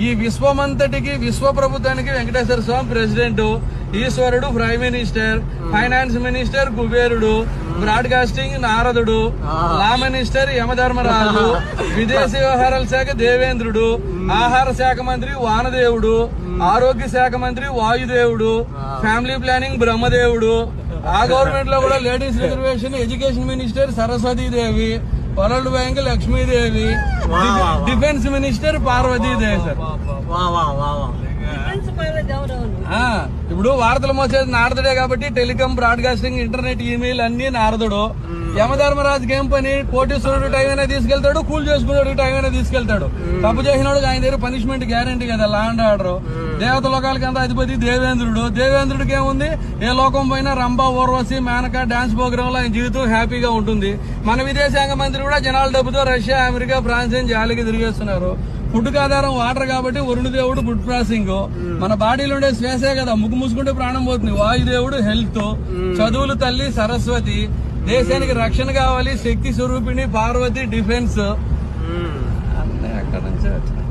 ఈ విశ్వమంతటికి విశ్వ ప్రభుత్వానికి వెంకటేశ్వర స్వామి ప్రెసిడెంట్, ఈశ్వరుడు ప్రైమ్ మినిస్టర్, ఫైనాన్స్ మినిస్టర్ కుబేరుడు, బ్రాడ్కాస్టింగ్ నారదుడు, లా మినిస్టర్ యమధర్మరాజు, విదేశీ వ్యవహారాల శాఖ దేవేంద్రుడు, ఆహార శాఖ మంత్రి వానదేవుడు, ఆరోగ్య శాఖ మంత్రి వాయుదేవుడు, ఫ్యామిలీ ప్లానింగ్ బ్రహ్మదేవుడు, ఆ గవర్నమెంట్ లో కూడా ladies reservation education minister Saraswatidevi, world bank Lakshmidevi, defence minister Parvatidevi. Sir ఇప్పుడు వార్తలు మోసేది నారదుడే కాబట్టి టెలికాం, బ్రాడ్కాస్టింగ్, ఇంటర్నెట్, ఈమెయిల్ అన్ని నారదుడు. యమధర్మరాజుకి ఏం పని? కోటీశ్వరుడు టైం అయినా తీసుకెళ్తాడు, కూల్ చేసుకున్నాడు టైం అయినా తీసుకెళ్తాడు. తప్పు చేసినాడు ఆయన దగ్గర పనిష్మెంట్ గ్యారంటీ కదా, లా అండ్ ఆర్డర్. దేవత లోకాలకంతా అధిపతి దేవేంద్రుడు. దేవేంద్రుడికి ఏముంది? ఏ లోకం పైన రంభ, ఊర్వశి, మేనక డాన్స్ ప్రోగ్రామ్ లో ఆయన జీవితం హ్యాపీగా ఉంటుంది. మన విదేశాంగ మంత్రి కూడా జనాల డబ్బుతో రష్యా, అమెరికా, ఫ్రాన్స్ అని జాలికి తిరిగేస్తున్నారు. ఫుడ్ ఆధారం వాటర్ కాబట్టి వరుణదేవుడు ఫుడ్ ప్రాసెసింగ్. మన బాడీలో ఉండే శ్వాసే కదా, ముక్కు మూసుకుంటే ప్రాణం పోతుంది. వాయుదేవుడు హెల్త్, చదువులు తల్లి సరస్వతి, దేశానికి రక్షణ కావాలి శక్తి స్వరూపిణి పార్వతి డిఫెన్స్. అన్నీ అక్కడ నుంచే వచ్చినాయి.